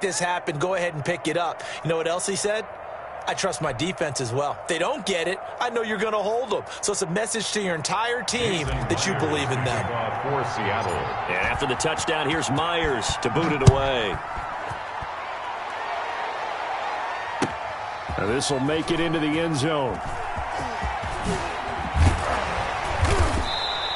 this happen, go ahead and pick it up. You know what else he said? I trust my defense as well. If they don't get it, I know you're going to hold them. So it's a message to your entire team that you believe in them. For Seattle. And after the touchdown, here's Myers to boot it away. Now this will make it into the end zone.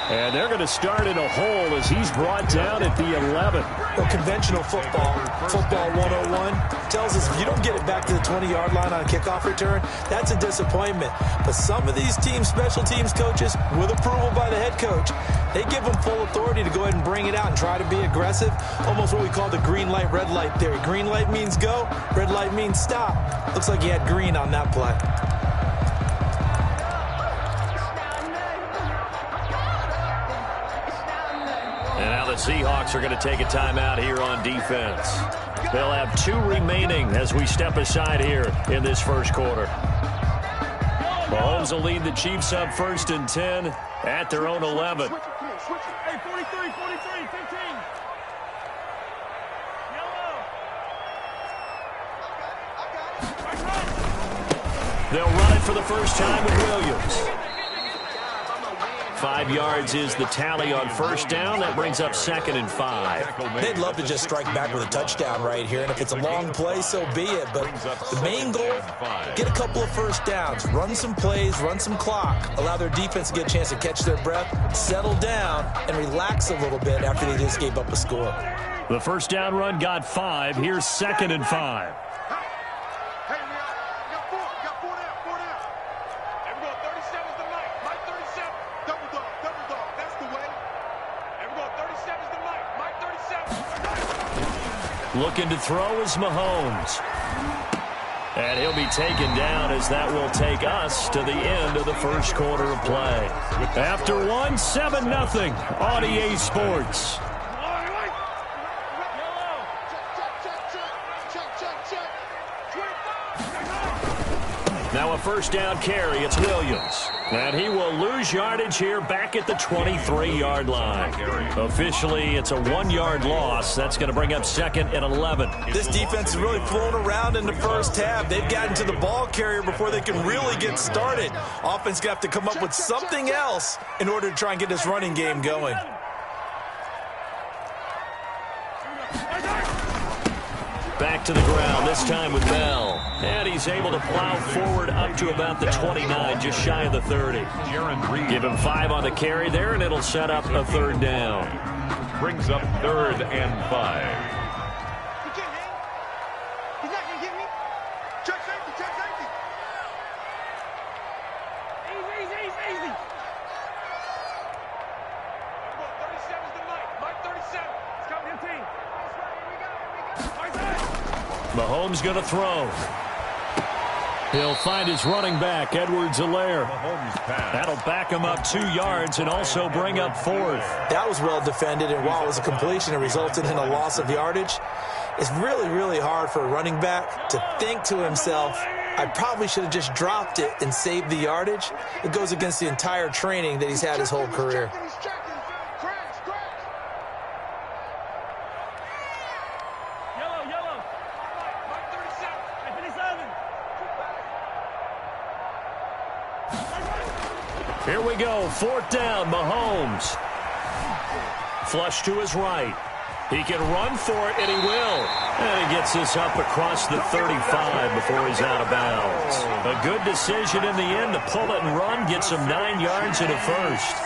And they're going to start in a hole as he's brought down at the 11. Well, conventional football 101, tells us if you don't get it back to the 20-yard line on a kickoff return, that's a disappointment. But some of these teams, special teams coaches, with approval by the head coach, they give them full authority to go ahead and bring it out and try to be aggressive. Almost what we call the green light, red light theory. Green light means go, red light means stop. Looks like he had green on that play. And now the Seahawks are going to take a timeout here on defense. They'll have 2 remaining as we step aside here in this first quarter. Mahomes will lead the Chiefs up 1st and 10 at their own 11. Hey, 43, 15. They'll run it for the first time with Williams. 5 yards is the tally on first down. That brings up 2nd and 5. They'd love to just strike back with a touchdown right here, and if it's a long play, so be it. But the main goal, get a couple of first downs, run some plays, run some clock, allow their defense to get a chance to catch their breath, settle down, and relax a little bit after they just gave up a score. The first down run got 5. Here's 2nd and 5. Looking to throw is Mahomes. And he'll be taken down as that will take us to the end of the first quarter of play. After 1, 7-0 on EA Sports. Now a first down carry. It's Williams. And he will lose yardage here back at the 23-yard line. Officially, it's a 1-yard loss. That's going to bring up 2nd and 11. This defense is really flown around in the first half. They've gotten to the ball carrier before they can really get started. Offense going to have to come up with something else in order to try and get this running game going. Back to the ground, this time with Bell. And he's able to plow forward up to about the 29, just shy of the 30. Give him 5 on the carry there, and it'll set up a 3rd down. Brings up 3rd and 5. Mahomes going to throw. He'll find his running back, Edwards-Helaire. That'll back him up 2 yards and also bring up 4th. That was well defended, and while it was a completion, it resulted in a loss of yardage. It's really, really hard for a running back to think to himself, I probably should have just dropped it and saved the yardage. It goes against the entire training that he's had his whole career. Here we go, 4th down, Mahomes. Flush to his right. He can run for it, and he will. And he gets this up across the 35 before he's out of bounds. A good decision in the end to pull it and run, gets him 9 yards and a first.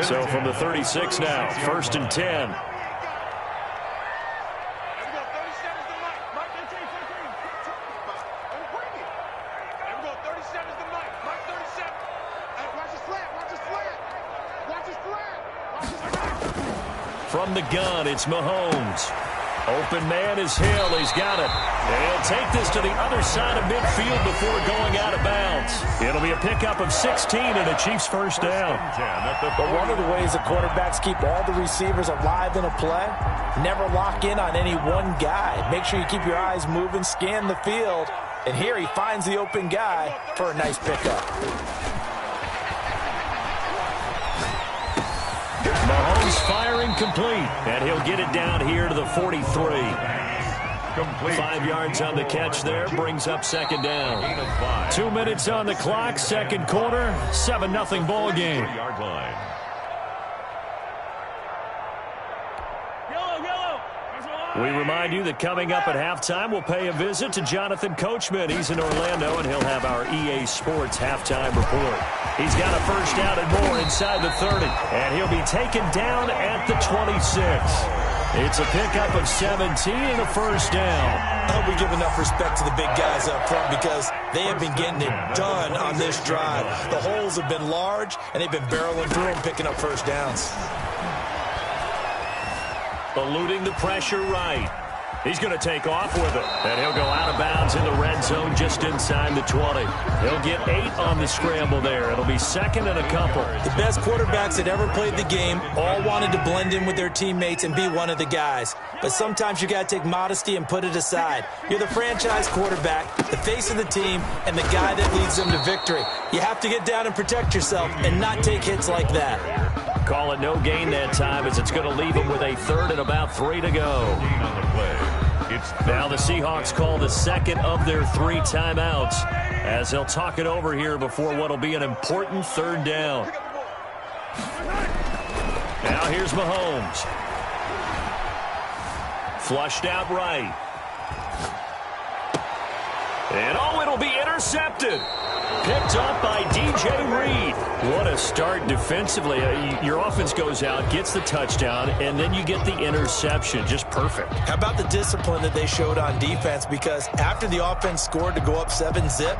So from the 36 now, 1st and 10. From the gun, it's Mahomes. Open man is Hill. He's got it. And he'll take this to the other side of midfield before going out of bounds. It'll be a pickup of 16 and a Chiefs first down. But one of the ways the quarterbacks keep all the receivers alive in a play, never lock in on any one guy. Make sure you keep your eyes moving, scan the field. And here he finds the open guy for a nice pickup. Mahomes firing complete. And he'll get it down here to the 43. Complete. 5 yards on the catch there. Brings up second down. 2 minutes on the clock. Second quarter. 7-0 ball game. 3-yard line. We remind you that coming up at halftime, we'll pay a visit to Jonathan Coachman. He's in Orlando, and he'll have our EA Sports halftime report. He's got a first down and more inside the 30, and he'll be taken down at the 26. It's a pickup of 17 and a first down. I hope we give enough respect to the big guys up front because they have been getting it done on this drive. The holes have been large, and they've been barreling through them, picking up first downs. Eluding the pressure right. He's going to take off with it. And he'll go out of bounds in the red zone just inside the 20. He'll get 8 on the scramble there. It'll be second and a couple. The best quarterbacks that ever played the game all wanted to blend in with their teammates and be one of the guys. But sometimes you got to take modesty and put it aside. You're the franchise quarterback, the face of the team, and the guy that leads them to victory. You have to get down and protect yourself and not take hits like that. Call it no gain that time as it's going to leave them with a third and about 3 to go. Now the Seahawks call the second of their 3 timeouts as they'll talk it over here before what will be an important third down. Now here's Mahomes. Flushed out right. And it'll be intercepted. Picked up by DJ Reed. What a start defensively. Your offense goes out, gets the touchdown, and then you get the interception. Just perfect. How about the discipline that they showed on defense? Because after the offense scored to go up 7-zip,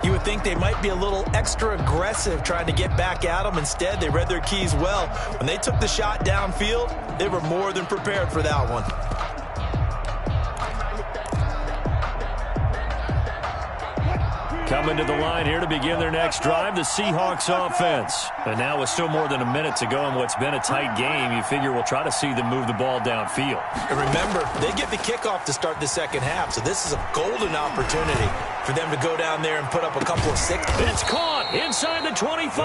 you would think they might be a little extra aggressive trying to get back at them. Instead, they read their keys well. When they took the shot downfield, they were more than prepared for that one. Coming to the line here to begin their next drive, the Seahawks offense. And now with still more than a minute to go in what's been a tight game, you figure we'll try to see them move the ball downfield. And remember, they get the kickoff to start the second half, so this is a golden opportunity for them to go down there and put up a couple of six. It's caught inside the 25.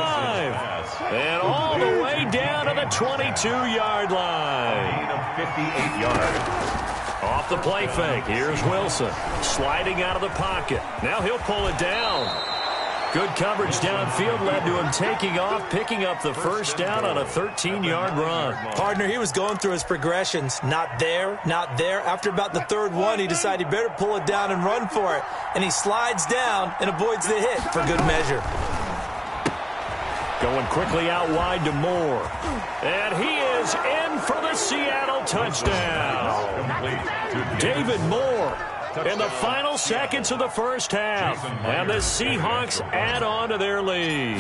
And all the way down to the 22-yard line. 58 yards. Off the play fake, here's Wilson. Sliding out of the pocket. Now he'll pull it down. Good coverage downfield led to him taking off, picking up the first down on a 13-yard run. Partner, he was going through his progressions. Not there, not there. After about the third one, he decided he better pull it down and run for it. And he slides down and avoids the hit for good measure. Going quickly out wide to Moore. And he is in for the Seattle touchdown. David Moore in the final seconds of the first half. And the Seahawks add on to their lead.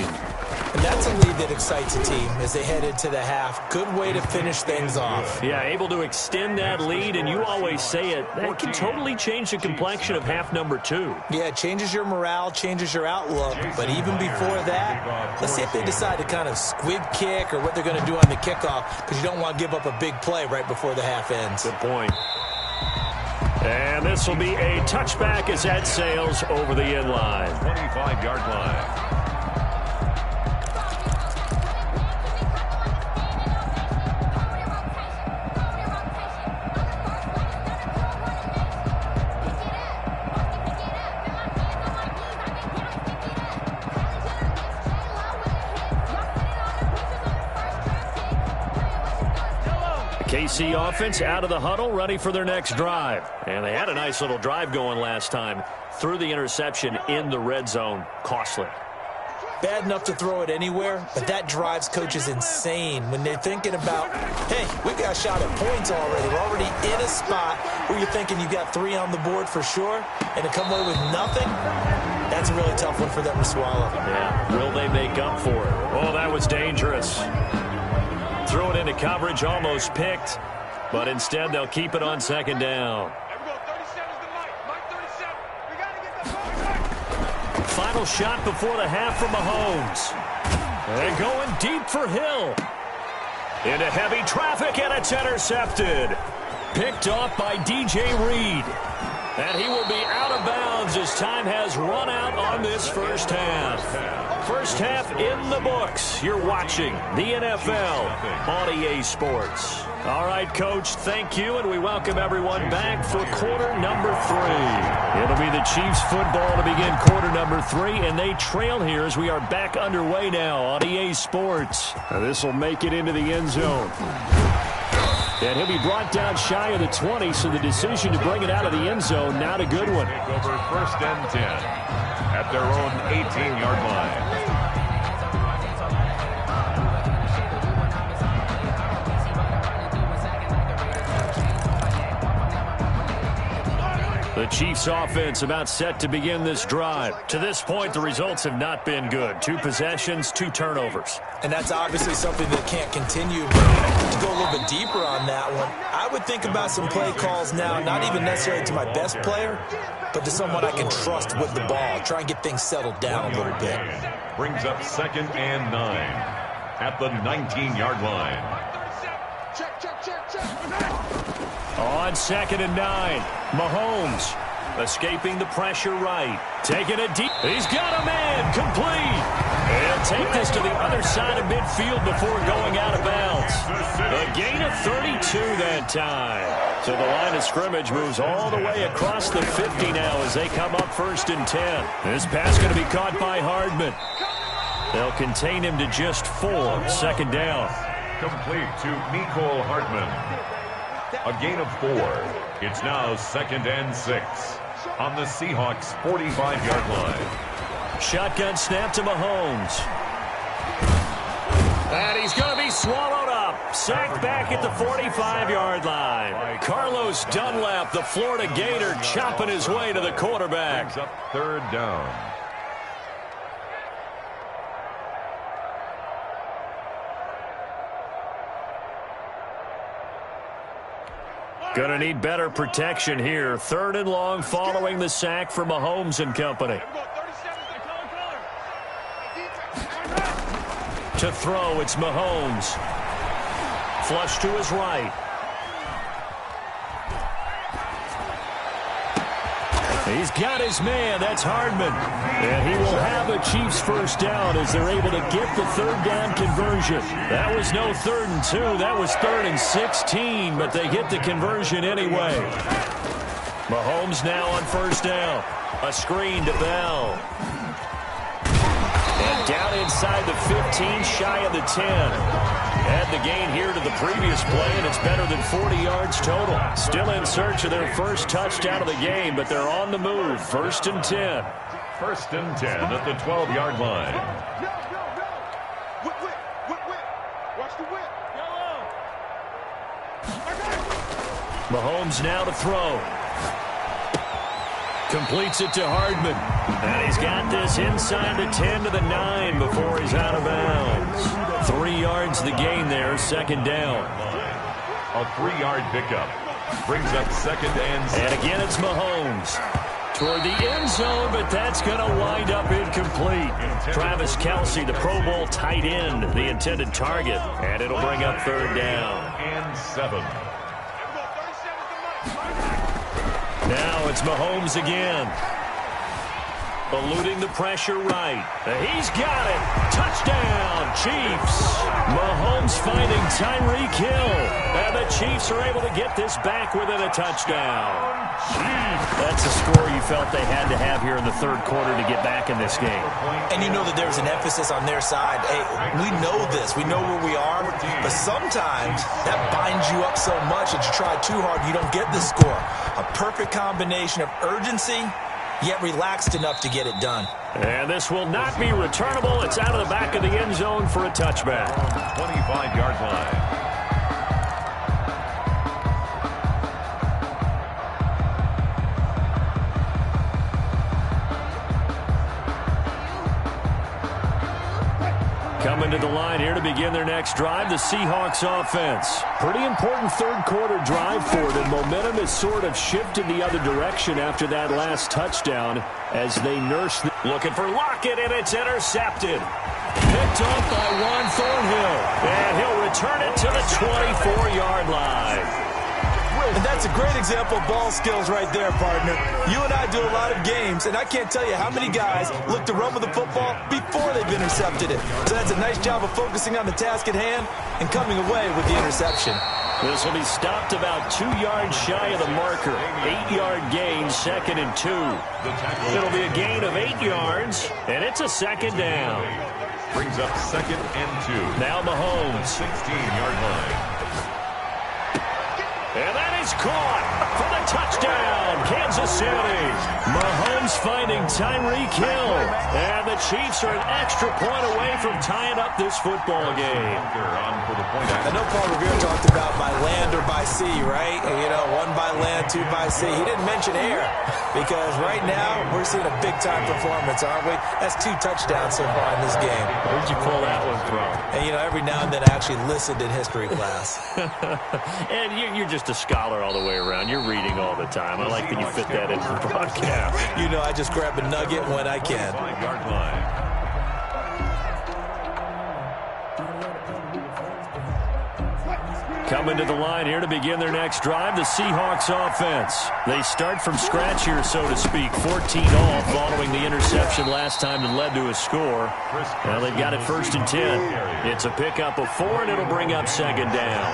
And that's a lead that excites a team as they head into the half. Good way to finish things off. Yeah, able to extend that lead, and you always say it, that can totally change the complexion of half number 2. Yeah, it changes your morale, changes your outlook. But even before that, let's see if they decide to kind of squib kick or what they're going to do on the kickoff, because you don't want to give up a big play right before the half ends. Good point. And this will be a touchback as that sails over the end line. 25-yard line. KC offense out of the huddle, ready for their next drive. And they had a nice little drive going last time. Threw the interception in the red zone. Costly. Bad enough to throw it anywhere, but that drives coaches insane when they're thinking about, hey, we got a shot at points already. We're already in a spot where you're thinking you got 3 on the board for sure, and to come away with nothing, that's a really tough one for them to swallow. Yeah, will they make up for it? Oh, that was dangerous. Threw it into coverage, almost picked, but instead they'll keep it on second down. Final shot before the half from Mahomes. And going deep for Hill. Into heavy traffic, and it's intercepted. Picked off by DJ Reed. And he will be out of bounds as time has run out on this first half. First half in the books. You're watching the NFL on EA Sports. All right, Coach, thank you, and we welcome everyone back for quarter number 3. It'll be the Chiefs football to begin quarter number 3, and they trail here as we are back underway now on EA Sports. This will make it into the end zone. And he'll be brought down shy of the 20, so the decision to bring it out of the end zone, not a good one. Take over first and 10 at their own 18-yard line. The Chiefs offense about set to begin this drive. To this point, the results have not been good. 2 possessions, 2 turnovers. And that's obviously something that can't continue. To go a little bit deeper on that one, I would think about some play calls now, not even necessarily to my best player, but to someone I can trust with the ball. Try and get things settled down a little bit. Brings up second and 9 at the 19-yard line. On second and 9, Mahomes escaping the pressure right. Taking it deep. He's got a man. Complete. And take this to the other side of midfield before going out of bounds. A gain of 32 that time. So the line of scrimmage moves all the way across the 50 now as they come up first and 10. This pass going to be caught by Hardman. They'll contain him to just 4. Second down. Complete to Mecole Hardman. A gain of 4. It's now second and 6 on the Seahawks' 45-yard line. Shotgun snap to Mahomes. And he's going to be swallowed up. Sacked back at the 45-yard line. Carlos Dunlap, the Florida Gator, chopping his way to the quarterback. Brings up third down. Going to need better protection here. Third and long following the sack for Mahomes and company. To throw, it's Mahomes. Flush to his right. He's got his man. That's Hardman. And he will have a Chiefs first down as they're able to get the third down conversion. That was no 3rd and 2. That was 3rd and 16, but they get the conversion anyway. Mahomes now on first down. A screen to Bell. And down inside the 15, shy of the 10. Add the gain here to the previous play, and it's better than 40 yards total. Still in search of their first touchdown of the game, but they're on the move. First and 10. First and 10 at the 12-yard line. Watch the whip. Mahomes now to throw. Completes it to Hardman. And he's got this inside the 10 to the 9 before he's out of bounds. 3 yards the gain there, second down. A 3-yard pickup. Brings up second and 6. And again it's Mahomes. Toward the end zone, but that's going to wind up incomplete. Travis Kelce, the Pro Bowl tight end, the intended target. And it'll bring up third down. And 7. Now it's Mahomes again. Eluding the pressure right. He's got it. Touchdown, Chiefs. Mahomes finding Tyreek Hill. And the Chiefs are able to get this back within a touchdown. That's a score you felt they had to have here in the third quarter to get back in this game. And you know that there's an emphasis on their side. Hey, we know this. We know where we are. But sometimes that binds you up so much that you try too hard, you don't get the score. A perfect combination of urgency, yet relaxed enough to get it done. And this will not be returnable. It's out of the back of the end zone for a touchback. 25-yard line. Coming to the line here to begin their next drive, the Seahawks offense. Pretty important third quarter drive for them. Momentum has sort of shifted the other direction after that last touchdown as they nurse. Looking for Lockett, and it's intercepted. Picked off by Juan Thornhill. And he'll return it to the 24-yard line. And that's a great example of ball skills right there, partner. You and I do a lot of games, and I can't tell you how many guys look to run with the football before they've intercepted it. So that's a nice job of focusing on the task at hand and coming away with the interception. This will be stopped about 2 yards shy of the marker. 8-yard gain, 2nd and 2. It'll be a gain of 8 yards, and it's a 2nd down. Brings up 2nd and 2. Now Mahomes. 16-yard line. And that is caught for the touchdown, Kansas City. Mahomes finding Tyreek Hill. And the Chiefs are an extra point away from tying up this football game. I know Paul Revere talked about by land or by sea, right? You know, 1 by land, 2 by sea. He didn't mention air because right now we're seeing a big-time performance, aren't we? That's 2 touchdowns so far in this game. Where'd you pull that one from? And, you know, every now and then I actually listened in history class. And you're just a scholar all the way around. You're reading all the time. I like that you fit that into the broadcast. You know, I just grab a nugget when I can. 5-yard line. Coming to the line here to begin their next drive, the Seahawks offense. They start from scratch here, so to speak. 14 all following the interception last time that led to a score. Now they've got it 1st and 10. It's a pickup of 4, and it'll bring up 2nd down.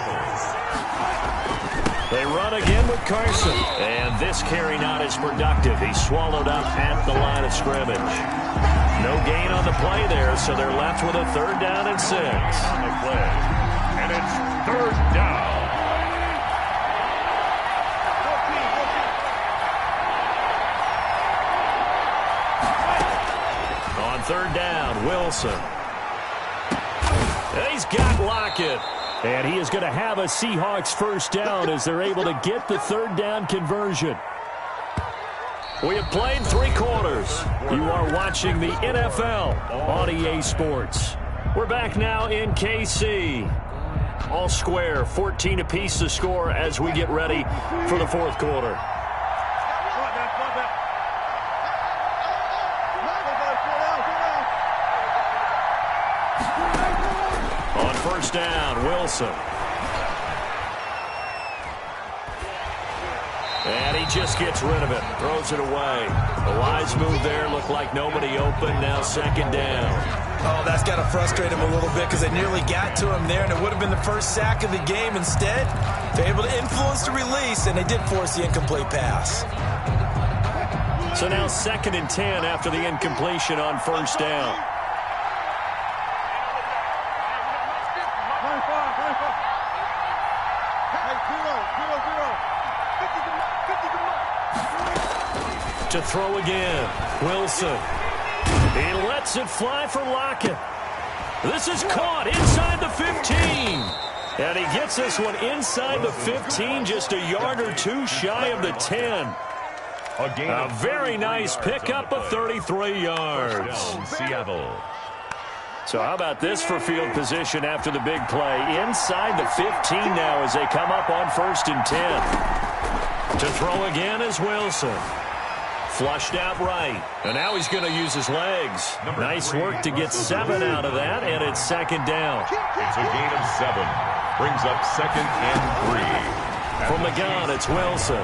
They run again with Carson. And this carry not as productive. He's swallowed up at the line of scrimmage. No gain on the play there, so they're left with a 3rd down and 6. And it's 3rd down. On 3rd down, Wilson. And he's got Lockett. And he is going to have a Seahawks 1st down as they're able to get the 3rd down conversion. We have played 3 quarters. You are watching the NFL on EA Sports. We're back now in KC. All square, 14 apiece to score as we get ready for the 4th quarter. On 1st down, Wilson. And he just gets rid of it, throws it away. A wise move there, looked like nobody open, now 2nd down. Oh, that's got to frustrate him a little bit because they nearly got to him there, and it would have been the first sack of the game. Instead, they're able to influence the release, and they did force the incomplete pass. So now 2nd and 10 after the incompletion on 1st down. To throw again, Wilson. He lets it fly for Lockett. This is caught inside the 15. And he gets this one inside the 15, just a yard or 2 shy of the 10. A very nice pickup of 33 yards. Seattle. So how about this for field position after the big play? Inside the 15 now as they come up on 1st and 10. To throw again is Wilson. Flushed out right. And now he's going to use his legs. Nice work to get 7 out of that, and it's 2nd down. It's a gain of 7. Brings up 2nd and 3. From the gun, it's Wilson.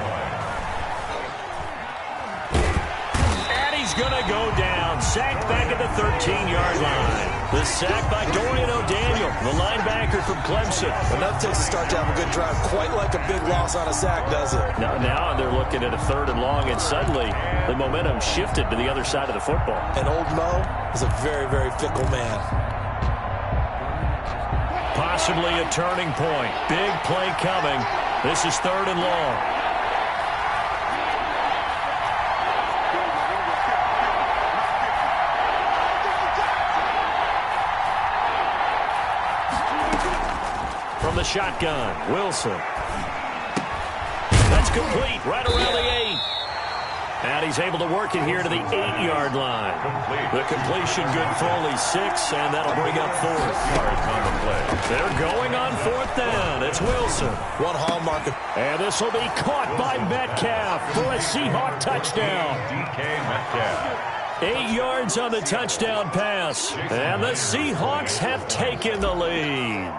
And he's going to go down. Sacked back at the 13-yard line. The sack by Dorian O'Daniel, the linebacker from Clemson. Enough takes to start to have a good drive. Quite like a big loss on a sack, does it? Now they're looking at a 3rd and long, and suddenly the momentum shifted to the other side of the football. And Old Mo is a very, very fickle man. Possibly a turning point. Big play coming. This is 3rd and long. From the shotgun, Wilson. That's complete, right around the 8. And he's able to work it here to the 8-yard line. The completion good for only 6, and that'll bring up 4th. They're going on 4th down. It's Wilson. One hallmark. And this will be caught by Metcalf for a Seahawk touchdown. DK Metcalf. 8 yards on the touchdown pass. And the Seahawks have taken the lead.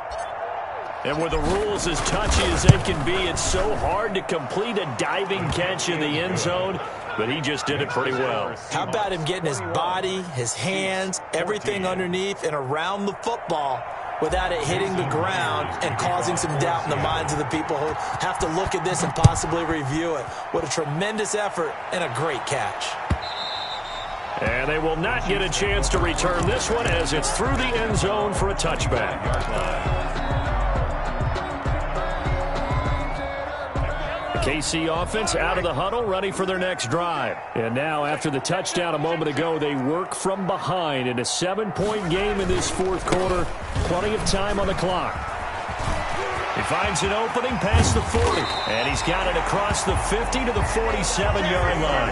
And with the rules as touchy as they can be, it's so hard to complete a diving catch in the end zone, but he just did it pretty well. How about him getting his body, his hands, everything underneath and around the football without it hitting the ground and causing some doubt in the minds of the people who have to look at this and possibly review it. What a tremendous effort and a great catch. And they will not get a chance to return this one as it's through the end zone for a touchback. KC offense out of the huddle, ready for their next drive. And now, after the touchdown a moment ago, they work from behind in a 7-point game in this fourth quarter. Plenty of time on the clock. He finds an opening past the 40, and he's got it across the 50 to the 47-yard line.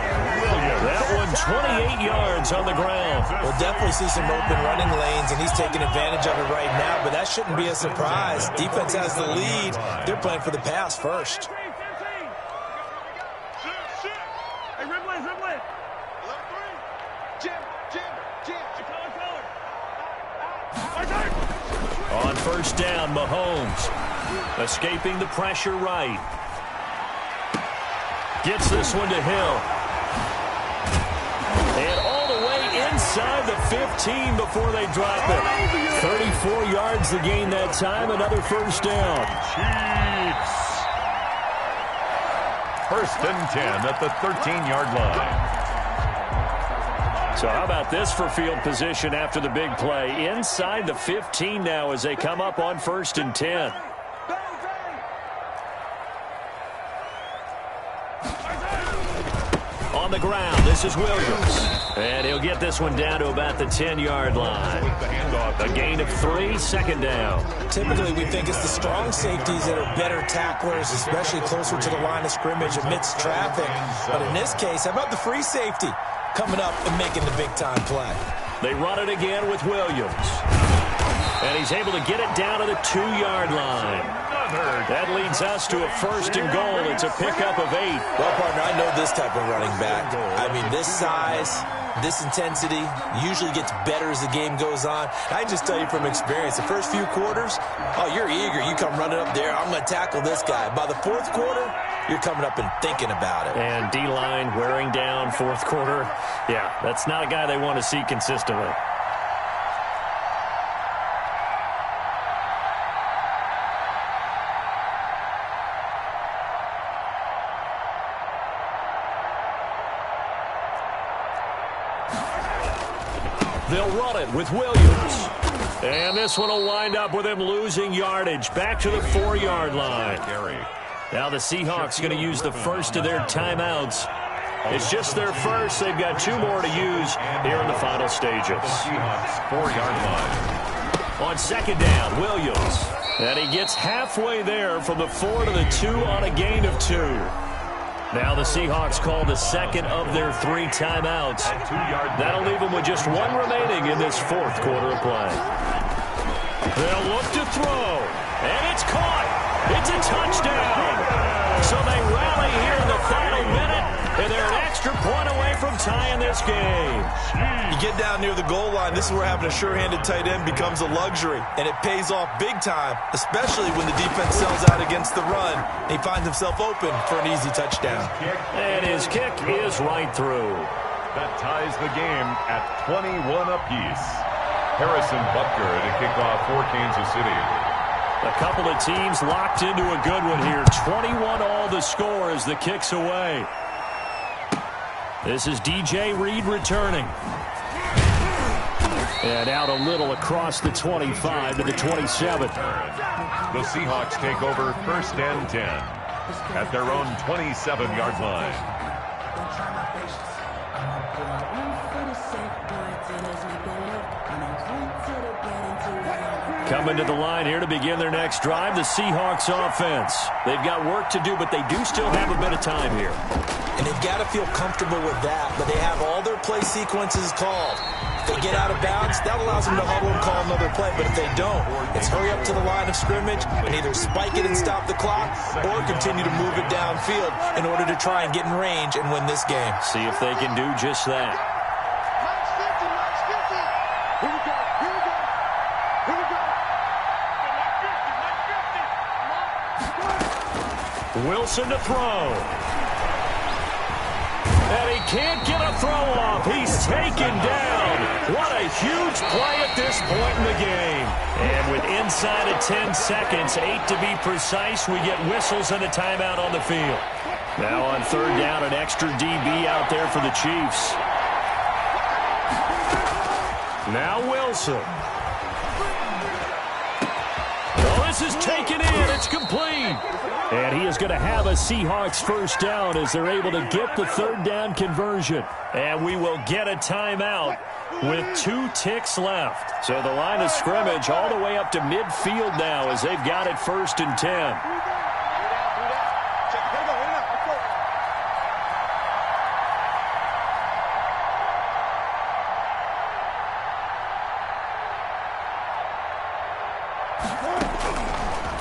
That one 28 yards on the ground. We'll definitely see some open running lanes, and he's taking advantage of it right now, but that shouldn't be a surprise. Defense has the lead. They're playing for the pass first. On first down, Mahomes escaping the pressure right. Gets this one to Hill. And all the way inside the 15 before they drop it. 34 yards to gain that time, another first down. Chiefs. First and 10 at the 13-yard line. So how about this for field position after the big play? Inside the 15 now as they come up on first and 10. On the ground, this is Williams. And he'll get this one down to about the 10-yard line. A gain of 3, second down. Typically, we think it's the strong safeties that are better tacklers, especially closer to the line of scrimmage amidst traffic. But in this case, how about the free safety coming up and making the big-time play? They run it again with Williams. And he's able to get it down to the 2-yard line. That leads us to a first and goal. It's a pickup of 8. Well, partner, I know this type of running back. I mean, this size, this intensity usually gets better as the game goes on. I just tell you from experience, the first few quarters, oh, you're eager. You come running up there, I'm going to tackle this guy. By the fourth quarter, you're coming up and thinking about it. And D-line wearing down fourth quarter. Yeah, that's not a guy they want to see consistently. They'll run it with Williams. And this one will wind up with him losing yardage. Back to the 4-yard line. Now the Seahawks going to use the first of their timeouts. It's just their first. They've got 2 more to use here in the final stages. Seahawks 4-yard line. On second down, Williams. And he gets halfway there from the 4 to the 2 on a gain of 2. Now the Seahawks call the second of their 3 timeouts. That'll leave them with just 1 remaining in this fourth quarter of play. They'll look to throw. And it's caught. It's a touchdown. So they rally here in the final minute, and they're an extra point away from tying this game. You get down near the goal line, this is where having a sure-handed tight end becomes a luxury, and it pays off big time, especially when the defense sells out against the run. He finds himself open for an easy touchdown. And his kick is right through. That ties the game at 21 apiece. Harrison Butker to kick off for Kansas City. A couple of teams locked into a good one here. 21 all the score as the kick's away. This is DJ Reed returning. And out a little across the 25 to the 27. The Seahawks take over first and 10 at their own 27-yard line. Coming to the line here to begin their next drive, the Seahawks offense. They've got work to do, but they do still have a bit of time here. And they've got to feel comfortable with that, but they have all their play sequences called. If they get out of bounds, that allows them to huddle and call another play, but if they don't, it's hurry up to the line of scrimmage and either spike it and stop the clock or continue to move it downfield in order to try and get in range and win this game. See if they can do just that. Here we go. Wilson to throw. And he can't get a throw off. He's taken down. What a huge play at this point in the game. And with inside of 10 seconds, 8 to be precise, we get whistles and a timeout on the field. Now on third down, an extra DB out there for the Chiefs. Now Wilson. Oh, this is taken in. It's complete. And he is going to have a Seahawks first down as they're able to get the third down conversion. And we will get a timeout with 2 ticks left. So the line of scrimmage all the way up to midfield now as they've got it 1st and 10.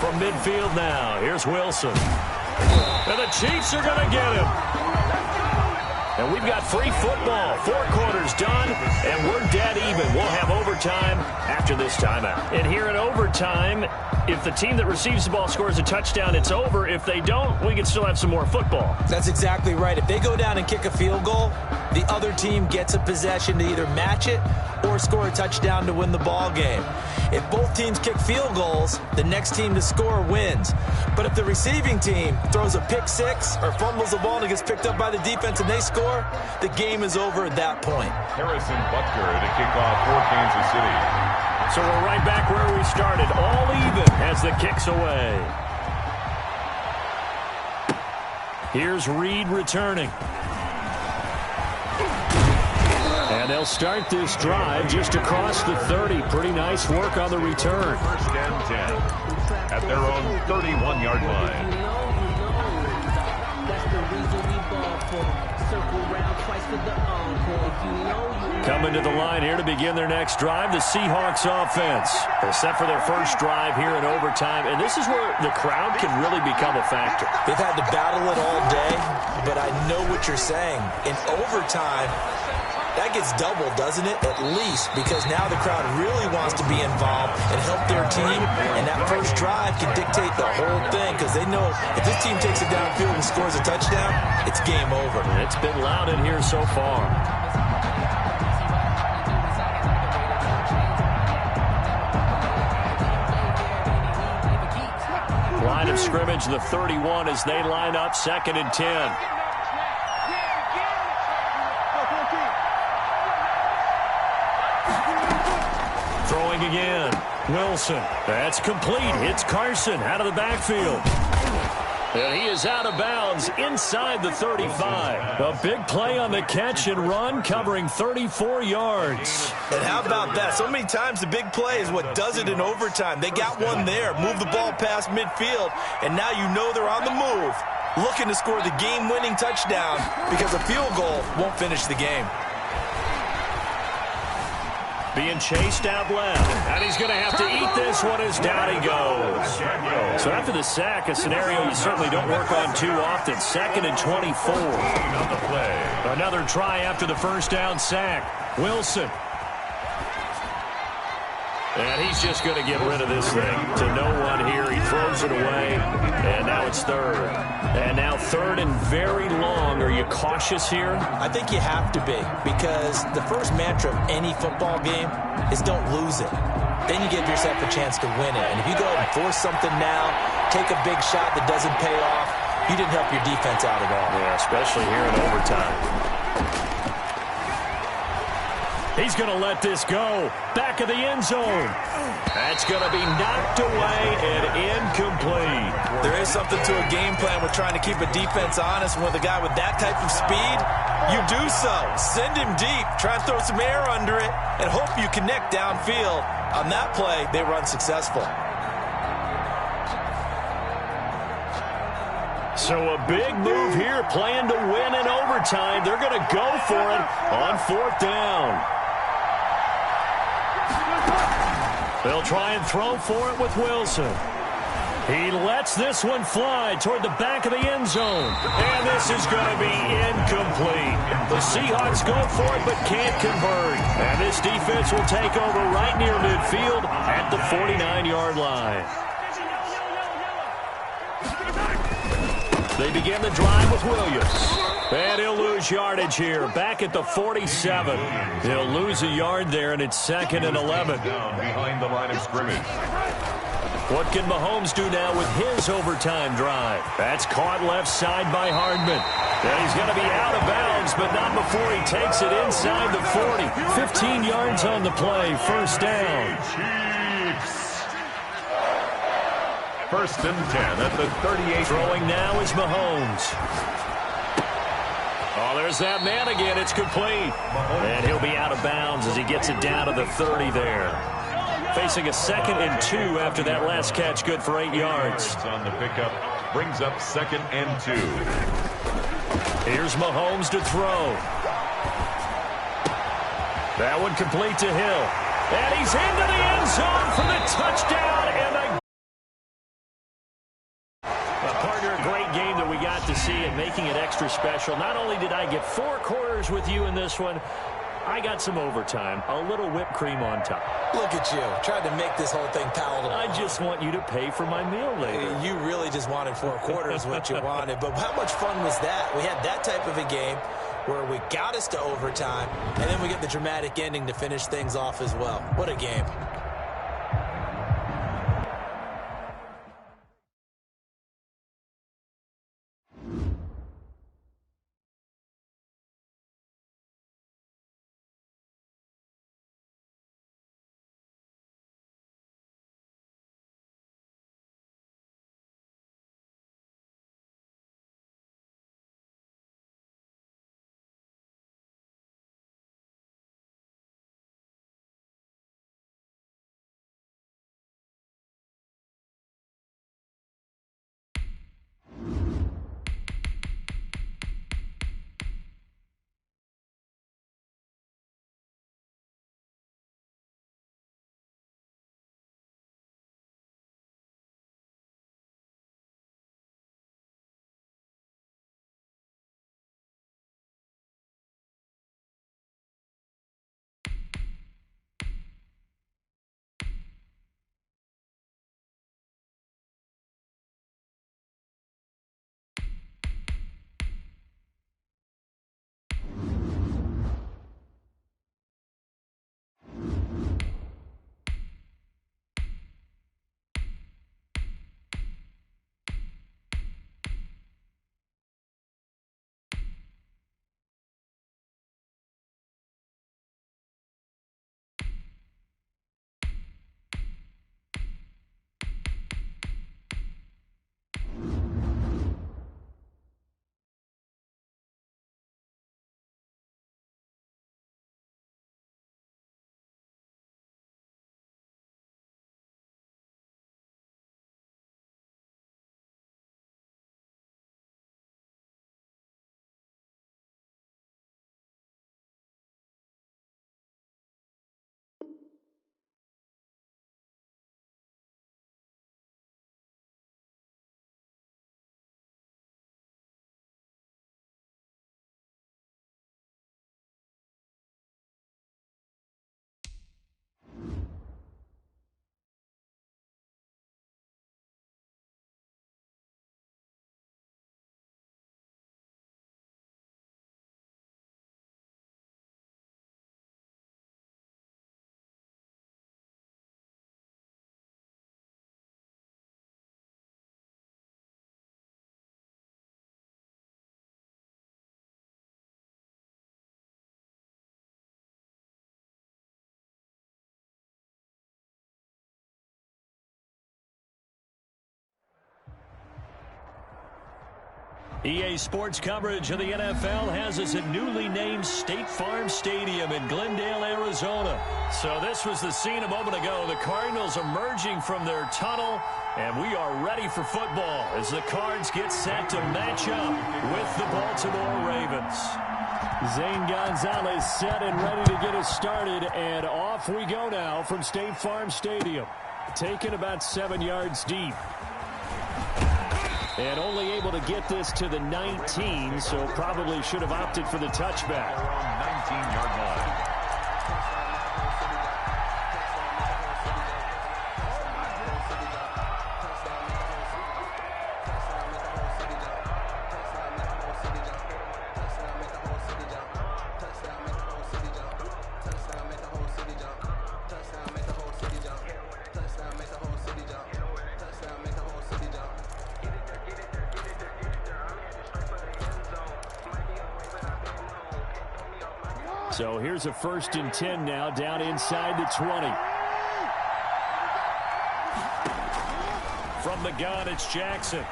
From midfield now, here's Wilson. And the Chiefs are going to get him. And we've got free football. 4 quarters done, and we're dead even. We'll have overtime after this timeout. And here in overtime, if the team that receives the ball scores a touchdown, it's over. If they don't, we can still have some more football. That's exactly right. If they go down and kick a field goal, the other team gets a possession to either match it or score a touchdown to win the ball game. If both teams kick field goals, the next team to score wins. But if the receiving team throws a pick six or fumbles the ball and it gets picked up by the defense and they score, the game is over at that point. Harrison Butker to kick off for Kansas City. So we're right back where we started, all even as the kick's away. Here's Reed returning. And they'll start this drive just across the 30. Pretty nice work on the return. 1st and 10 at their own 31-yard line. Coming to the line here to begin their next drive, the Seahawks offense. They're set for their first drive here in overtime, and this is where the crowd can really become a factor. They've had to battle it all day, but I know what you're saying. In overtime, that gets doubled, doesn't it? At least, because now the crowd really wants to be involved and help their team, and that first drive can dictate the whole thing because they know if this team takes it downfield and scores a touchdown, it's game over. It's been loud in here so far. Line of scrimmage, the 31 as they line up 2nd and 10. Throwing again. Wilson. That's complete. It's Carson out of the backfield. And he is out of bounds inside the 35. A big play on the catch and run, covering 34 yards. And how about that? So many times the big play is what does it in overtime. They got one there, move the ball past midfield, and now you know they're on the move, looking to score the game-winning touchdown because a field goal won't finish the game. Being chased out left, and he's going to have to eat this one as down he goes. So after the sack, a scenario you certainly don't work on too often. 2nd and 24. Another try after the first down sack. Wilson. And he's just going to get rid of this thing to no one here. He throws it away, and now it's 3rd. And now 3rd and very long. Are you cautious here? I think you have to be, because the first mantra of any football game is don't lose it. Then you give yourself a chance to win it. And if you go and force something now, take a big shot that doesn't pay off, you didn't help your defense out at all. Yeah, especially here in overtime. He's going to let this go. Back of the end zone. That's going to be knocked away and incomplete. There is something to a game plan with trying to keep a defense honest. And with a guy with that type of speed, you do so. Send him deep. Try and throw some air under it and hope you connect downfield. On that play, they run successful. So a big move here, playing to win in overtime. They're going to go for it on 4th down. They'll try and throw for it with Wilson. He lets this one fly toward the back of the end zone. And this is going to be incomplete. The Seahawks go for it but can't convert. And this defense will take over right near midfield at the 49-yard line. They begin the drive with Williams. And he'll lose yardage here. Back at the 47. He'll lose a yard there, and it's 2nd and 11. Down behind the line of scrimmage. What can Mahomes do now with his overtime drive? That's caught left side by Hardman. And he's going to be out of bounds, but not before he takes it inside the 40. 15 yards on the play. First down. Chiefs. 1st and 10 at the 38. Throwing now is Mahomes. Oh, there's that man again. It's complete. And he'll be out of bounds as he gets it down to the 30 there. Facing a 2nd and 2 after that last catch, good for 8 yards. On the pickup, brings up 2nd and 2. Here's Mahomes to throw. That one complete to Hill. And he's into the end zone for the touchdown. And partner, a great game that we got to see and making it extra special. Not only did I get 4 quarters with you in this one, I got some overtime, a little whipped cream on top. Look at you, tried to make this whole thing palatable. I just want you to pay for my meal later. You really just wanted 4 quarters, what you wanted. But how much fun was that? We had that type of a game where we got us to overtime, and then we get the dramatic ending to finish things off as well. What a game. EA Sports coverage of the NFL has us at newly named State Farm Stadium in Glendale, Arizona. So this was the scene a moment ago. The Cardinals emerging from their tunnel, and we are ready for football as the Cards get set to match up with the Baltimore Ravens. Zane Gonzalez set and ready to get us started, and off we go now from State Farm Stadium. Taken about 7 yards deep. And only able to get this to the 19, so probably should have opted for the touchback. 19-yard line. So here's a 1st and 10 now, down inside the 20. From the gun, it's Jackson.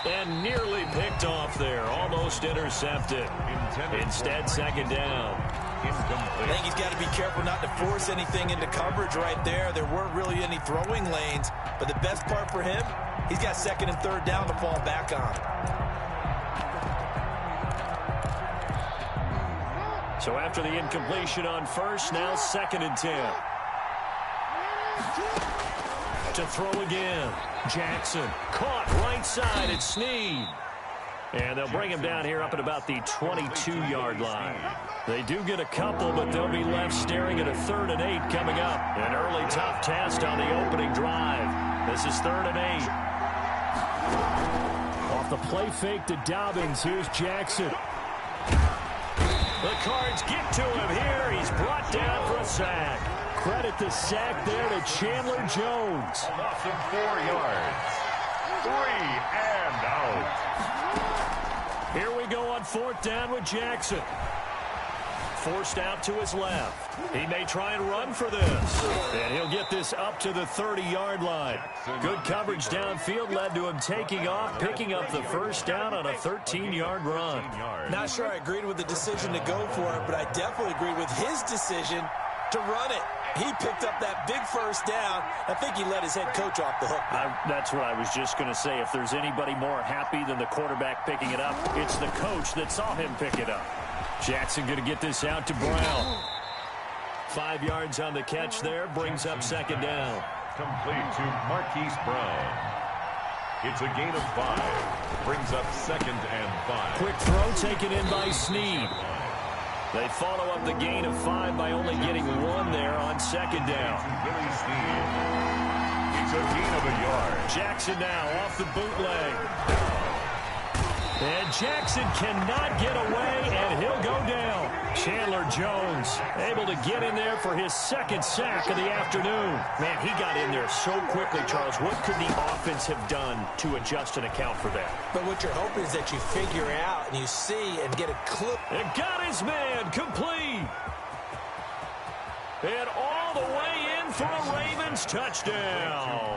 And nearly picked off there. Almost intercepted. Instead, 2nd down. I think he's got to be careful not to force anything into coverage right there. There weren't really any throwing lanes. But the best part for him, he's got 2nd and 3rd down to fall back on. So after the incompletion on 1st, now 2nd and 10. To throw again. Jackson caught right side at Snead. And they'll bring him down here up at about the 22-yard line. They do get a couple, but they'll be left staring at a 3rd and 8 coming up. An early tough test on the opening drive. This is 3rd and 8. Off the play fake to Dobbins. Here's Jackson. The Cards get to him here. He's brought down for a sack. Credit the sack there to Chandler Jones. Loss of 4 yards. 3 and out. Here we go on 4th down with Jackson. Forced out to his left. He may try and run for this. And he'll get this up to the 30-yard line. Good coverage downfield led to him taking off, picking up the 1st down on a 13-yard run. Not sure I agreed with the decision to go for it, but I definitely agreed with his decision to run it. He picked up that big 1st down. I think he let his head coach off the hook. That's what I was just going to say. If there's anybody more happy than the quarterback picking it up, it's the coach that saw him pick it up. Jackson going to get this out to Brown. 5 yards on the catch there, brings up 2nd down. Complete to Marquise Brown. It's a gain of 5. Brings up 2nd and 5. Quick throw taken in by Snead. They follow up the gain of 5 by only getting 1 there on 2nd down. Billy Snead. It's a gain of a yard. Jackson now off the bootleg. And Jackson cannot get away, and he'll go down. Chandler Jones able to get in there for his 2nd sack of the afternoon. Man, he got in there so quickly, Charles. What could the offense have done to adjust and account for that? But what you're hoping is that you figure out and you see and get a clip. And got his man complete. And all the way in for a Ravens touchdown.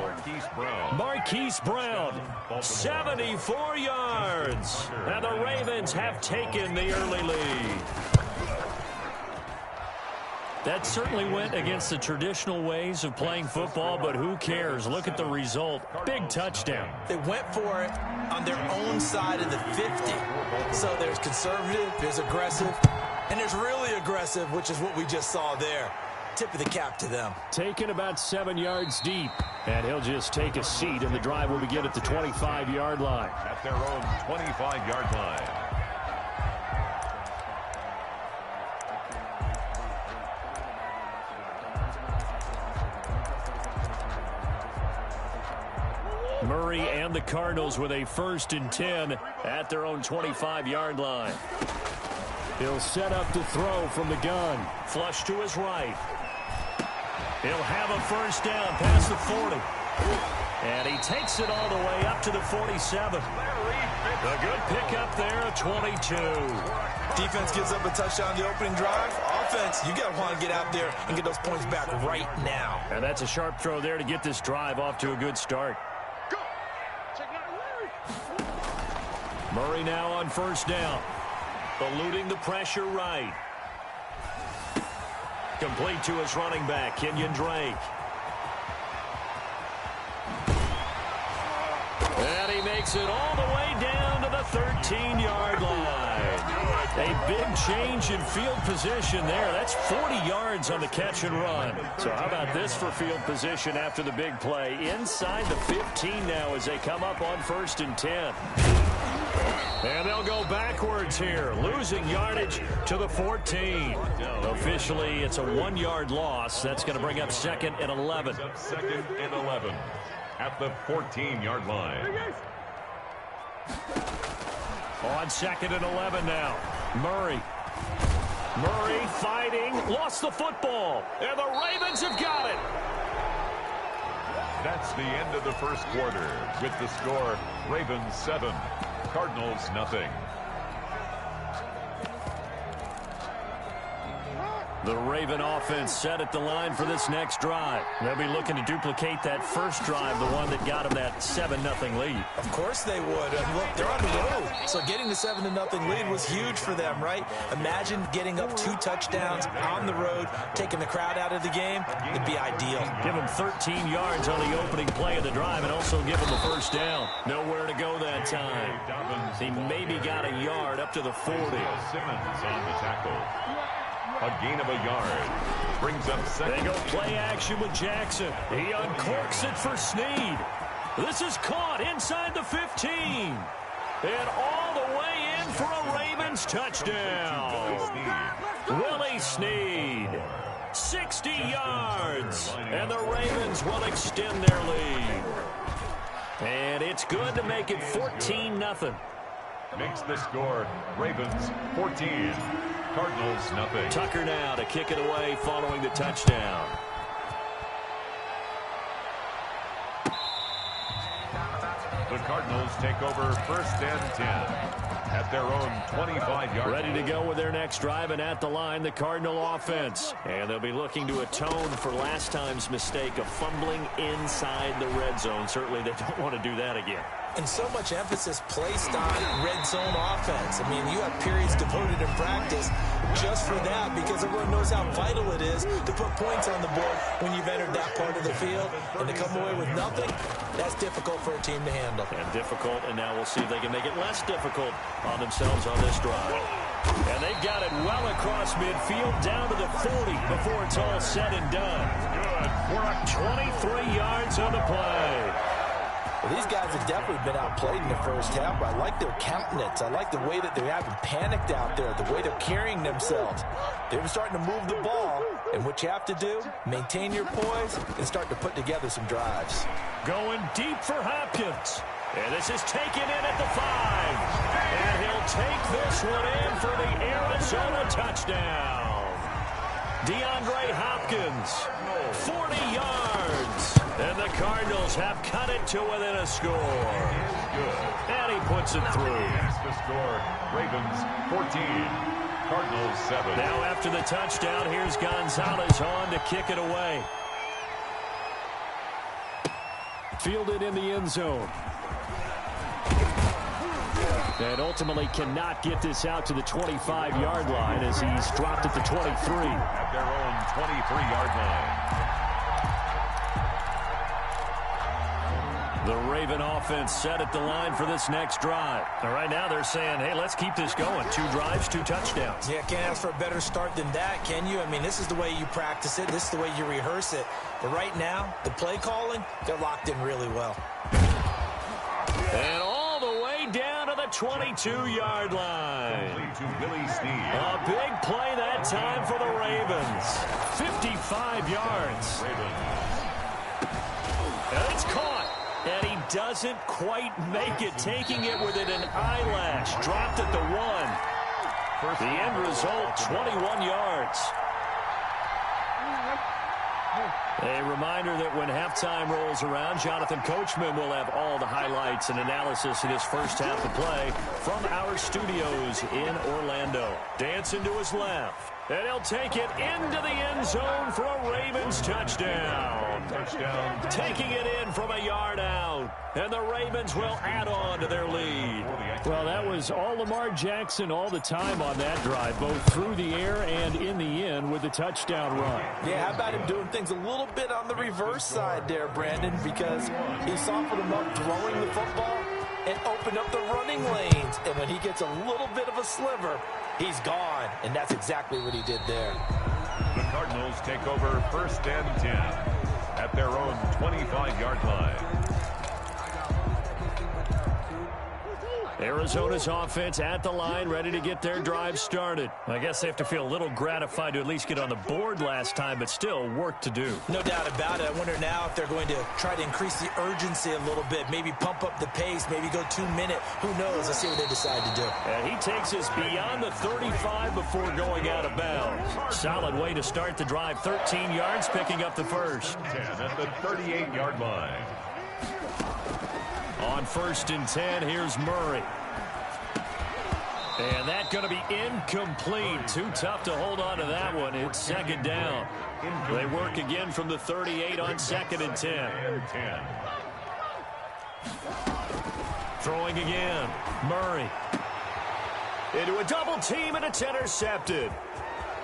Marquise Brown, 74 yards. And the Ravens have taken the early lead. That certainly went against the traditional ways of playing football, but who cares? Look at the result. Big touchdown. They went for it on their own side of the 50. So there's conservative, there's aggressive, and there's really aggressive, which is what we just saw there. Tip of the cap to them. Taken about 7 yards deep, and he'll just take a seat, and the drive will begin at the 25-yard line. At their own 25-yard line. Murray and the Cardinals with a 1st and 10 at their own 25-yard line. He'll set up to throw from the gun. Flush to his right. He'll have a 1st down past the 40. And he takes it all the way up to the 47. A good pickup there, a 22. Defense gives up a touchdown the opening drive. Offense, you got to want to get out there and get those points back right now. And that's a sharp throw there to get this drive off to a good start. Murray now on 1st down. Eluding the pressure right. Complete to his running back, Kenyon Drake. And he makes it all the way down to the 13-yard line. A big change in field position there. That's 40 yards on the catch and run. So how about this for field position after the big play? Inside the 15 now as they come up on 1st and 10. And they'll go backwards here, losing yardage to the 14. Officially, it's a 1-yard loss. That's going to bring up 2nd and 11. 2nd and 11 at the 14-yard line. On 2nd and 11 now. Murray fighting, lost the football, and the Ravens have got it. That's the end of the first quarter with the score Ravens 7, Cardinals nothing. The Raven offense set at the line for this next drive. They'll be looking to duplicate that first drive, the one that got them that 7-0 lead. Of course they would. And look, they're on the road. So getting the 7-0 lead was huge for them, right? Imagine getting up 2 touchdowns on the road, taking the crowd out of the game. It'd be ideal. Give them 13 yards on the opening play of the drive and also give them the first down. Nowhere to go that time. He maybe got a yard up to the 40. Simmons on the tackle. A gain of a yard. Brings up second. They go play action with Jackson. He uncorks it for Snead. This is caught inside the 15. And all the way in for a Ravens touchdown. Willie Snead. 60 yards. And the Ravens will extend their lead. And it's good to make it 14-0. Makes the score. Ravens 14. Cardinals nothing. Tucker now to kick it away following the touchdown. The Cardinals take over 1st and 10 at their own 25-yard. Ready to go with their next drive, and at the line, the Cardinal offense. And they'll be looking to atone for last time's mistake of fumbling inside the red zone. Certainly they don't want to do that again. And so much emphasis placed on red zone offense. I mean, you have periods devoted in practice just for that because everyone knows how vital it is to put points on the board when you've entered that part of the field. And to come away with nothing, that's difficult for a team to handle. And difficult, and now we'll see if they can make it less difficult on themselves on this drive. And they've got it well across midfield down to the 40 before it's all said and done. Good work. 23 yards on the play. Well, these guys have definitely been outplayed in the first half, but I like their countenance. I like the way that they're having panicked out there, the way they're carrying themselves. They're starting to move the ball, and what you have to do, maintain your poise and start to put together some drives. Going deep for Hopkins. And this is taken in at the 5. And he'll take this one in for the Arizona touchdown. DeAndre Hopkins, 40 yards. And the Cardinals have cut it to within a score. And he puts it through. That's the score. Ravens 14. Cardinals 7. Now after the touchdown, here's Gonzalez on to kick it away. Fielded in the end zone. And ultimately cannot get this out to the 25-yard line as he's dropped at the 23. At their own 23-yard line. The Raven offense set at the line for this next drive. And right now they're saying, hey, let's keep this going. 2 drives, 2 touchdowns. Yeah, can't ask for a better start than that, can you? I mean, this is the way you practice it. This is the way you rehearse it. But right now, the play calling, they're locked in really well. And all the way down to the 22-yard line. To Willie Snead. A big play that time for the Ravens. 55 yards. And it's caught. And he doesn't quite make it, taking it within an eyelash. Dropped at the 1. The end result, 21 yards. A reminder that when halftime rolls around, Jonathan Coachman will have all the highlights and analysis of this first half of play from our studios in Orlando. Dancing to his left. And he'll take it into the end zone for a Ravens touchdown. Taking it in from a yard out. And the Ravens will add on to their lead. Well, that was all Lamar Jackson all the time on that drive, both through the air and in the end with the touchdown run. Yeah, how about him doing things a little bit on the reverse side there, Brandon, because he softened him up throwing the football and opened up the running lanes. And when he gets a little bit of a sliver, he's gone. And that's exactly what he did there. The Cardinals take over 1st and 10 at their own 25-yard line. Arizona's offense at the line, ready to get their drive started. I guess they have to feel a little gratified to at least get on the board last time, but still work to do. No doubt about it. I wonder now if they're going to try to increase the urgency a little bit, maybe pump up the pace, maybe go 2-minute. Who knows? Let's see what they decide to do. And he takes us beyond the 35 before going out of bounds. Solid way to start the drive. 13 yards, picking up the first. 10 at the 38-yard line. On 1st and 10, here's Murray. And that's going to be incomplete. Too tough to hold on to that one. It's second down. They work again from the 38 on second and 10. Throwing again. Murray. Into a double team, and it's intercepted.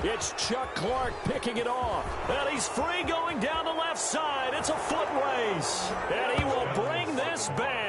It's Chuck Clark picking it off. And he's free going down the left side. It's a foot race. And he will bring this back.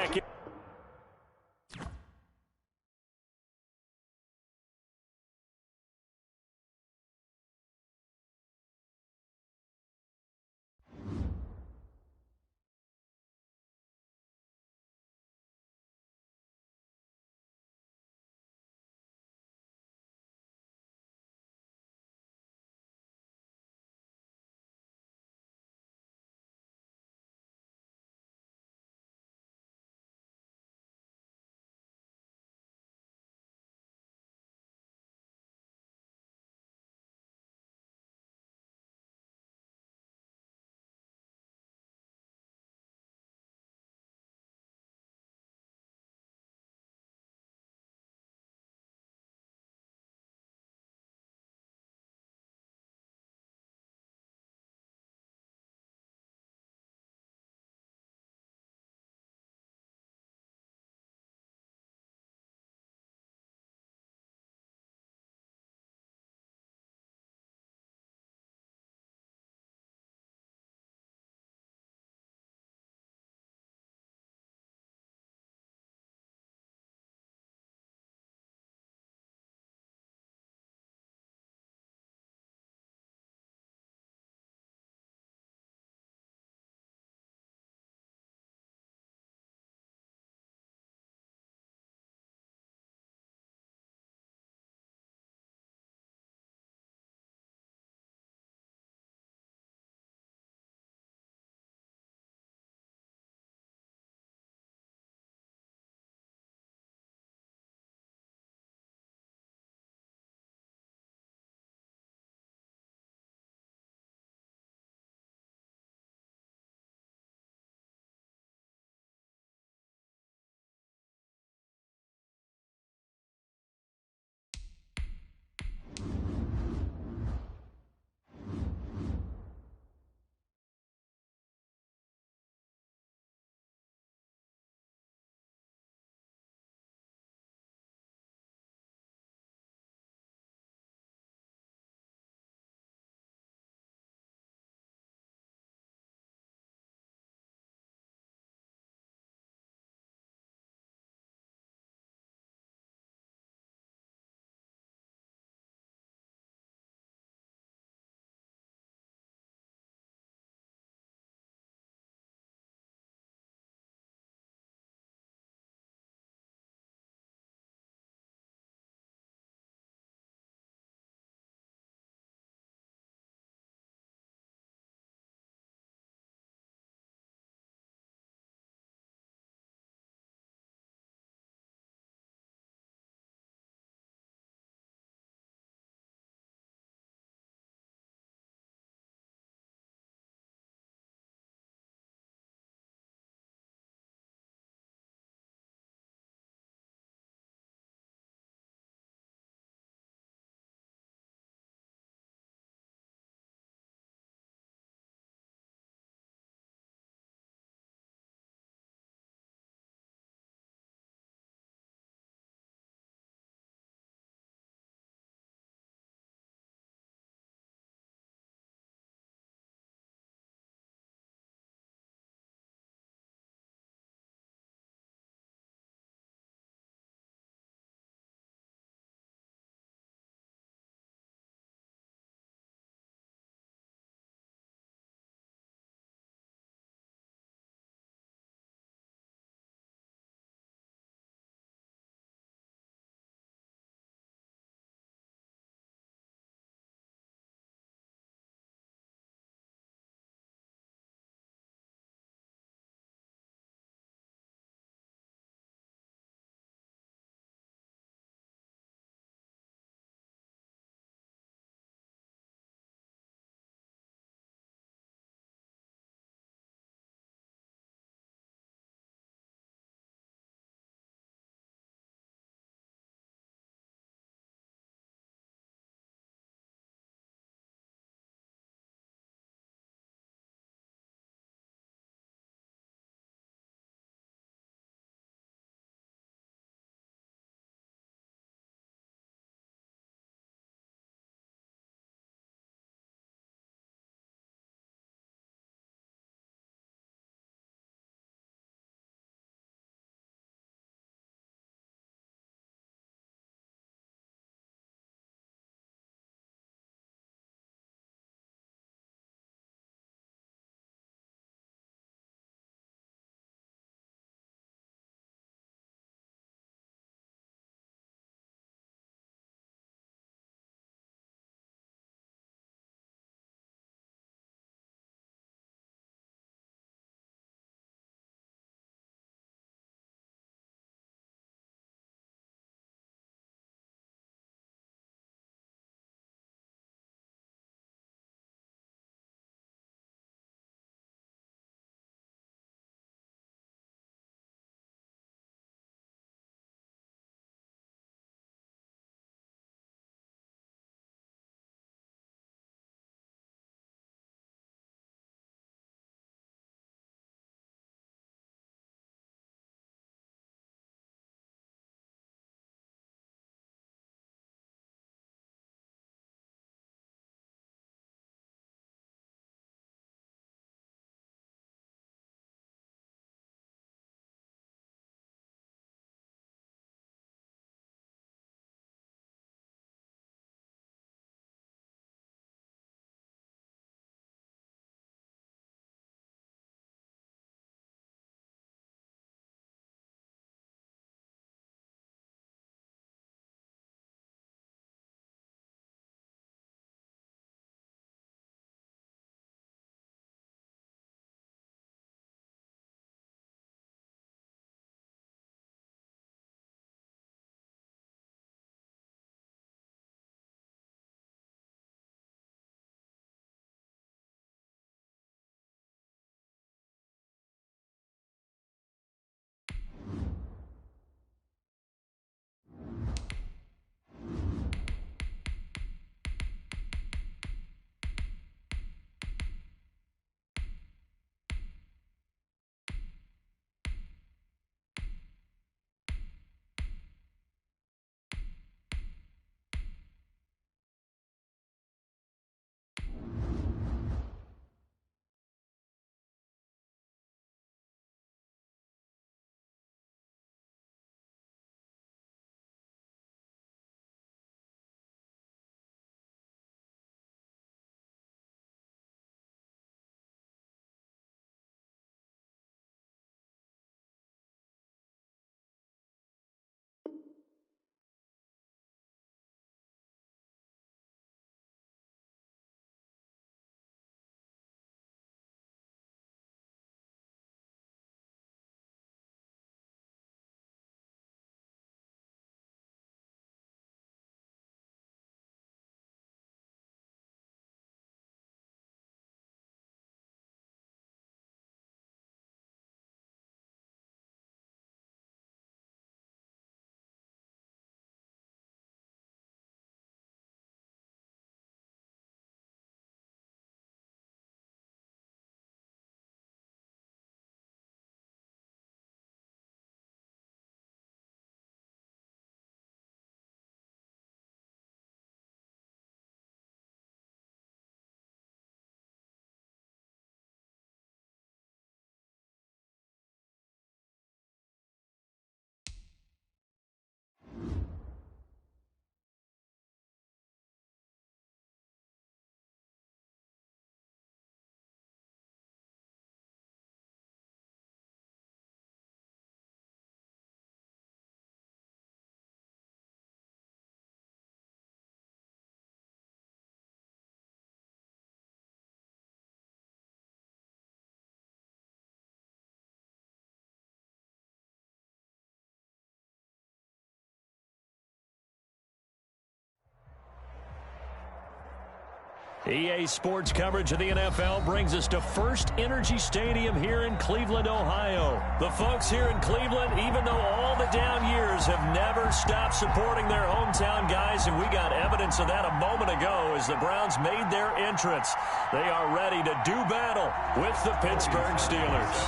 EA Sports coverage of the NFL brings us to First Energy Stadium here in Cleveland, Ohio. The folks here in Cleveland, even though all the down years, have never stopped supporting their hometown guys, and we got evidence of that a moment ago as the Browns made their entrance. They are ready to do battle with the Pittsburgh Steelers.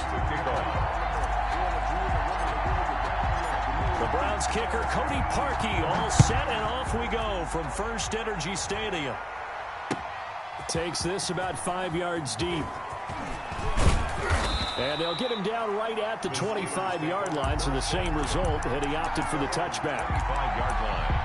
The Browns kicker, Cody Parkey, all set, and off we go from First Energy Stadium. Takes this about 5 yards deep. And they'll get him down right at the 25-yard line, so the same result, and he opted for the touchback. 25-yard line.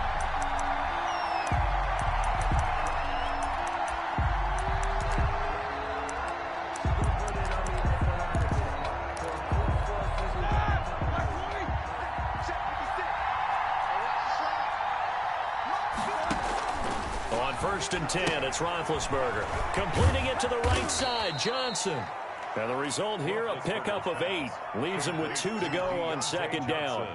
First and 10, it's Roethlisberger. Completing it to the right side, Johnson. And the result here, a pickup of 8. Leaves him with 2 to go on second down.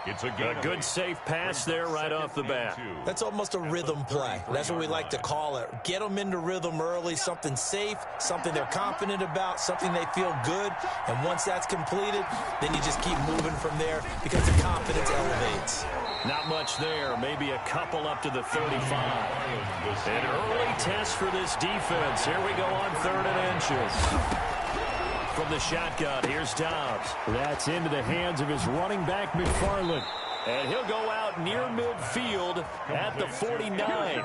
It's a good safe pass there right off the bat. That's almost a rhythm play. That's what we like to call it. Get them into rhythm early, something safe, something they're confident about, something they feel good. And once that's completed, then you just keep moving from there because the confidence elevates. Not much there. Maybe a couple up to the 35. An early test for this defense. Here we go on 3rd and inches. From the shotgun, here's Dobbs. That's into the hands of his running back, McFarland. And he'll go out near midfield at the 49.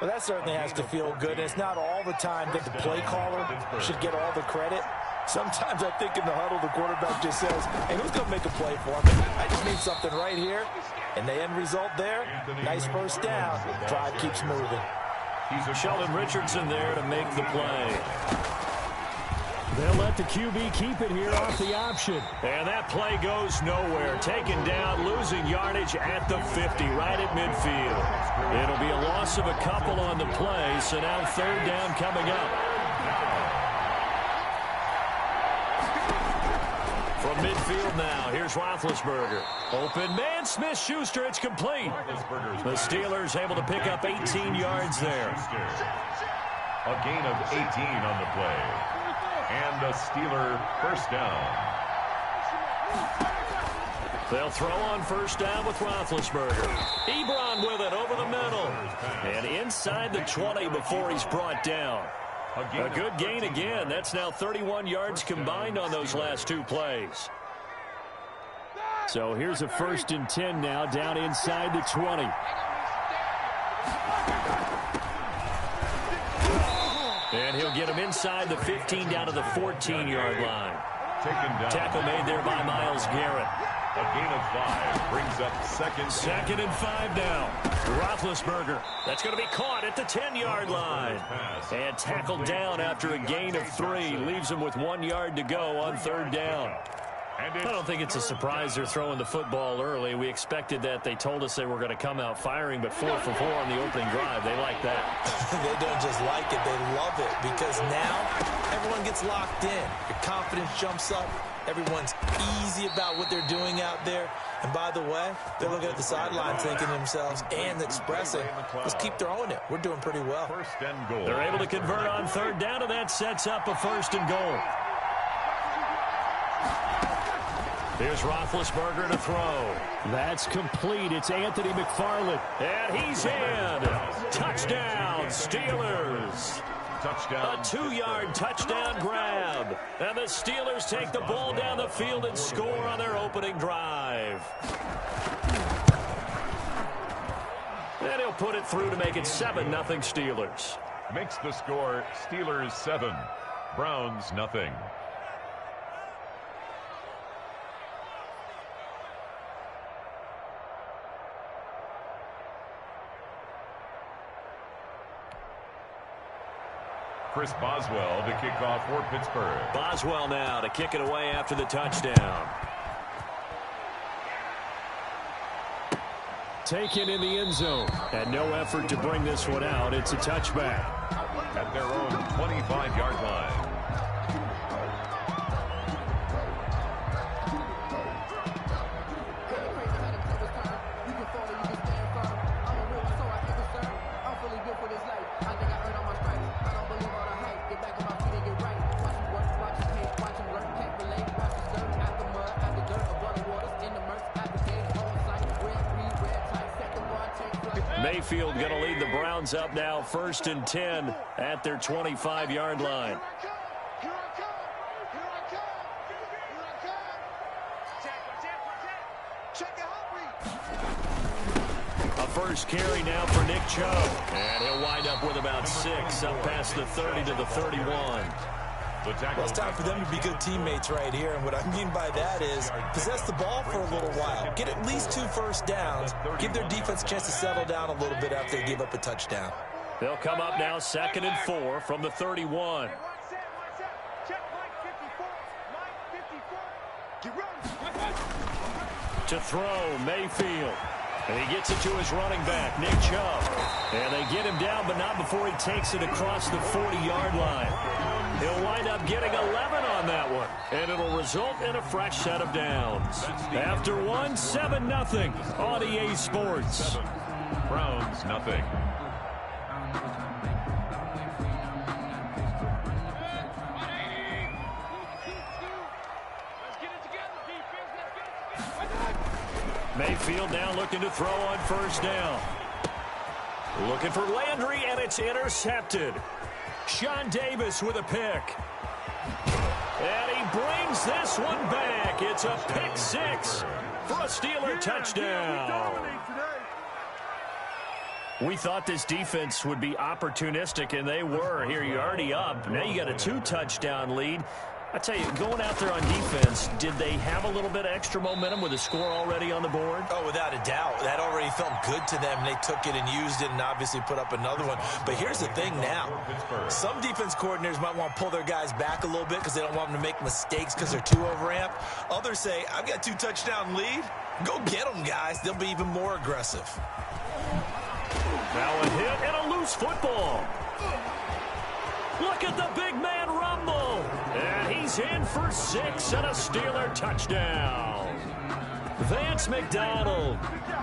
Well, that certainly has to feel good. And it's not all the time that the play caller should get all the credit. Sometimes I think in the huddle, the quarterback just says, hey, who's going to make a play for me? I just need something right here. And the end result there, nice first down. Drive keeps moving. Sheldon Richardson there to make the play. They'll let the QB keep it here off the option. And that play goes nowhere. Taken down, losing yardage at the 50, right at midfield. It'll be a loss of a couple on the play, so now 3rd down coming up. From midfield now, here's Roethlisberger. Open man, Smith-Schuster, it's complete. The Steelers able to pick up 18 yards there. A gain of 18 on the play. And a Steeler first down. They'll throw on first down with Roethlisberger. Ebron with it over the middle. And inside the 20 before he's brought down. A good gain again. That's now 31 yards combined on those last 2 plays. So here's a 1st and 10 now down inside the 20. And he'll get him inside the 15 down to the 14-yard line. Tackle made there by Myles Garrett. A gain of 5 brings up second and 5 now. Roethlisberger. That's going to be caught at the 10-yard line. And tackled down after a gain of 3. Leaves him with 1 yard to go on 3rd down. I don't think it's a surprise they're throwing the football early. We expected that. They told us they were going to come out firing, but 4 for 4 on the opening drive. They like that. They don't just like it. They love it because now everyone gets locked in. Your confidence jumps up. Everyone's easy about what they're doing out there. And by the way, they're looking at the sideline thinking to themselves and expressing, let's keep throwing it. We're doing pretty well. First and goal. They're able to convert on 3rd down, and that sets up a 1st and goal. Here's Roethlisberger to throw. That's complete. It's Anthony McFarland. And he's in. Touchdown, Steelers. Touchdown. A 2-yard touchdown grab. And the Steelers take the ball down the field and score on their opening drive. And he'll put it through to make it 7-0 Steelers. Makes the score Steelers 7, Browns nothing. Chris Boswell to kick off for Pittsburgh. Boswell now to kick it away after the touchdown. Taken in the end zone. And no effort to bring this one out. It's a touchback. At their own 25-yard line. For this life. Mayfield going to lead the Browns up now 1st and 10 at their 25-yard line. A first carry now for Nick Chubb. And he'll wind up with about 6 up past the 30 to the 31. Well, it's time for them to be good teammates right here. And what I mean by that is possess the ball for a little while. Get at least 2 first downs. Give their defense a chance to settle down a little bit after they give up a touchdown. They'll come up now 2nd and 4 from the 31. To throw, Mayfield. And he gets it to his running back, Nick Chubb. And they get him down, but not before he takes it across the 40-yard line. He'll wind up getting 11 on that one. And it'll result in a fresh set of downs. After one, 7-0 on EA Sports. 7. Browns, nothing. Mayfield now looking to throw on first down. Looking for Landry, and it's intercepted. Sean Davis with a pick. And he brings this one back. It's a pick 6 for a Steeler touchdown. We thought this defense would be opportunistic, and they were. Here you're already up. Now you got a 2-touchdown lead. I tell you, going out there on defense, did they have a little bit of extra momentum with a score already on the board? Oh, without a doubt. That already felt good to them. They took it and used it and obviously put up another one. But here's the thing now. Some defense coordinators might want to pull their guys back a little bit because they don't want them to make mistakes because they're too overamped. Others say, I've got 2-touchdown lead. Go get them, guys. They'll be even more aggressive. Now a hit and a loose football. Look at the big man rumble. And he's in for 6 and a Steeler touchdown. Vance McDonald